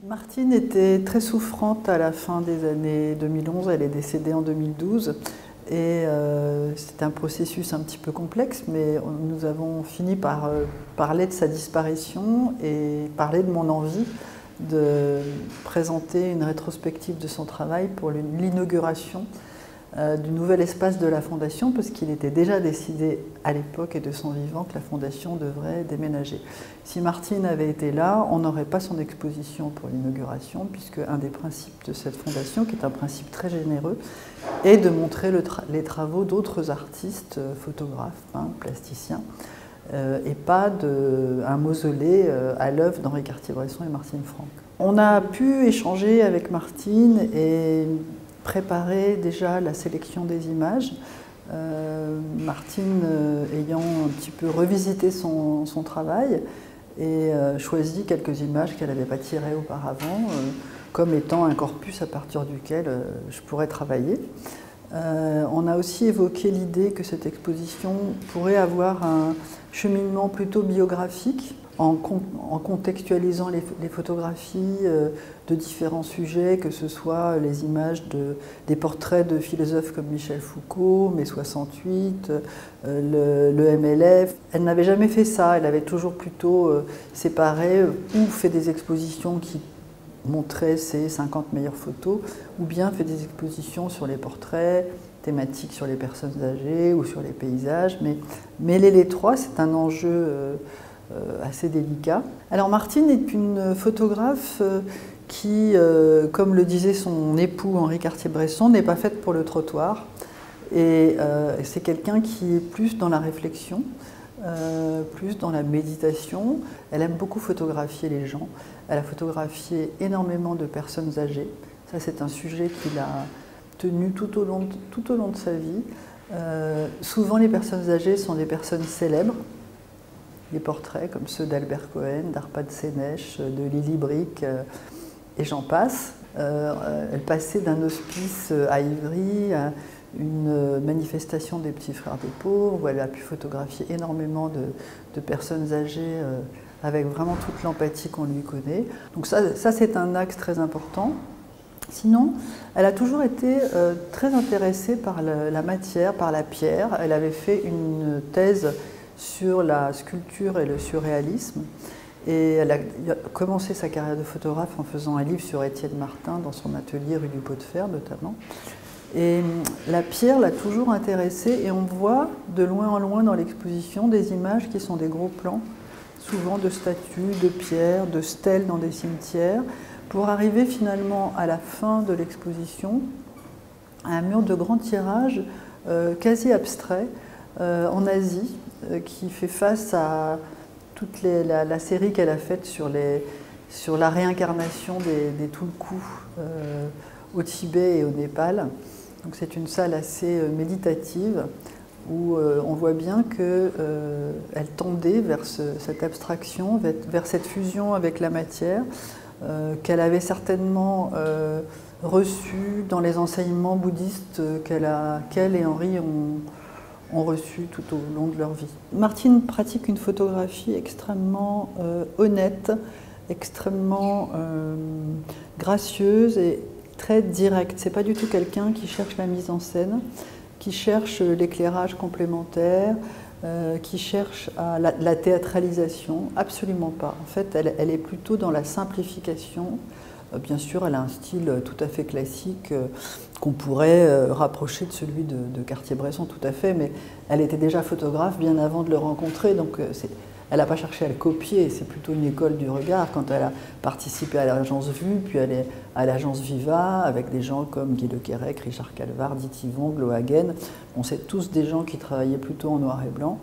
Martine était très souffrante à la fin des années 2011, elle est décédée en 2012 et c'était un processus un petit peu complexe, mais nous avons fini par parler de sa disparition et parler de mon envie de présenter une rétrospective de son travail pour l'inauguration du nouvel espace de la Fondation, parce qu'il était déjà décidé à l'époque et de son vivant que la Fondation devrait déménager. Si Martine avait été là, on n'aurait pas son exposition pour l'inauguration, puisque un des principes de cette Fondation, qui est un principe très généreux, est de montrer les travaux d'autres artistes, photographes, peintres, plasticiens, et pas un mausolée à l'œuvre d'Henri Cartier-Bresson et Martine Franck. On a pu échanger avec Martine et préparer déjà la sélection des images. Martine ayant un petit peu revisité son travail et choisi quelques images qu'elle n'avait pas tirées auparavant, comme étant un corpus à partir duquel je pourrais travailler. On a aussi évoqué l'idée que cette exposition pourrait avoir un cheminement plutôt biographique, en contextualisant les photographies de différents sujets, que ce soit les images des portraits de philosophes comme Michel Foucault, mai 68, le MLF. Elle n'avait jamais fait ça, elle avait toujours plutôt séparé ou fait des expositions qui montraient ses 50 meilleures photos, ou bien fait des expositions sur les portraits, thématiques sur les personnes âgées ou sur les paysages. Mais mêler les trois, c'est un enjeu assez délicat. Alors Martine est une photographe qui, comme le disait son époux Henri Cartier-Bresson, n'est pas faite pour le trottoir. Et c'est quelqu'un qui est plus dans la réflexion, plus dans la méditation. Elle aime beaucoup photographier les gens. Elle a photographié énormément de personnes âgées. Ça, c'est un sujet qu'il a tenu tout au long de sa vie. Souvent, les personnes âgées sont des personnes célèbres. Des portraits comme ceux d'Albert Cohen, d'Arpad Sénèche, de Lily Brick, et j'en passe. Elle passait d'un hospice à Ivry à une manifestation des Petits Frères des Pauvres, où elle a pu photographier énormément de personnes âgées avec vraiment toute l'empathie qu'on lui connaît. Donc ça c'est un axe très important. Sinon, elle a toujours été très intéressée par la matière, par la pierre. Elle avait fait une thèse sur la sculpture et le surréalisme. Et elle a commencé sa carrière de photographe en faisant un livre sur Étienne Martin dans son atelier rue du Pot de Fer notamment. Et la pierre l'a toujours intéressée et on voit de loin en loin dans l'exposition des images qui sont des gros plans, souvent de statues, de pierres, de stèles dans des cimetières, pour arriver finalement à la fin de l'exposition à un mur de grand tirage quasi abstrait en Asie, qui fait face à toute la série qu'elle a faite sur la réincarnation des Tulkus au Tibet et au Népal. Donc c'est une salle assez méditative où on voit bien qu'elle tendait vers cette abstraction, vers cette fusion avec la matière, qu'elle avait certainement reçue dans les enseignements bouddhistes qu'elle et Henri ont reçu tout au long de leur vie. Martine pratique une photographie extrêmement honnête, extrêmement gracieuse et très directe. C'est pas du tout quelqu'un qui cherche la mise en scène, qui cherche l'éclairage complémentaire, qui cherche la théâtralisation. Absolument pas. En fait, elle est plutôt dans la simplification. Bien sûr, elle a un style tout à fait classique qu'on pourrait rapprocher de celui de Cartier-Bresson, tout à fait, mais elle était déjà photographe bien avant de le rencontrer, donc elle n'a pas cherché à le copier, c'est plutôt une école du regard. Quand elle a participé à l'agence Vue, puis elle est à l'agence Viva, avec des gens comme Guy Le Quérec, Richard Calvar, Dit Yvon, Glo Hagen, on sait tous des gens qui travaillaient plutôt en noir et blanc,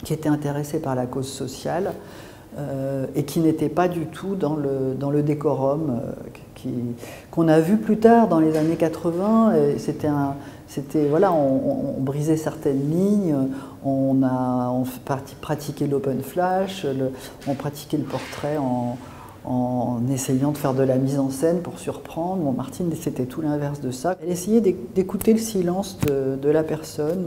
qui étaient intéressés par la cause sociale, et qui n'était pas du tout dans le décorum qu'on a vu plus tard dans les années 80. Voilà, on brisait certaines lignes, on pratiquait l'open flash, on pratiquait le portrait en essayant de faire de la mise en scène pour surprendre. Bon, Martine, c'était tout l'inverse de ça. Elle essayait d'écouter le silence de la personne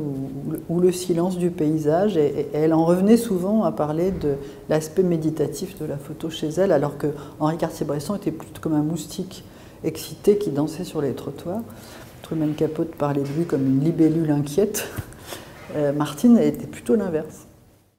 ou le silence du paysage, et elle en revenait souvent à parler de l'aspect méditatif de la photo chez elle, alors que Henri Cartier-Bresson était plutôt comme un moustique excité qui dansait sur les trottoirs. Truman Capote parlait de lui comme une libellule inquiète. Martine était plutôt l'inverse.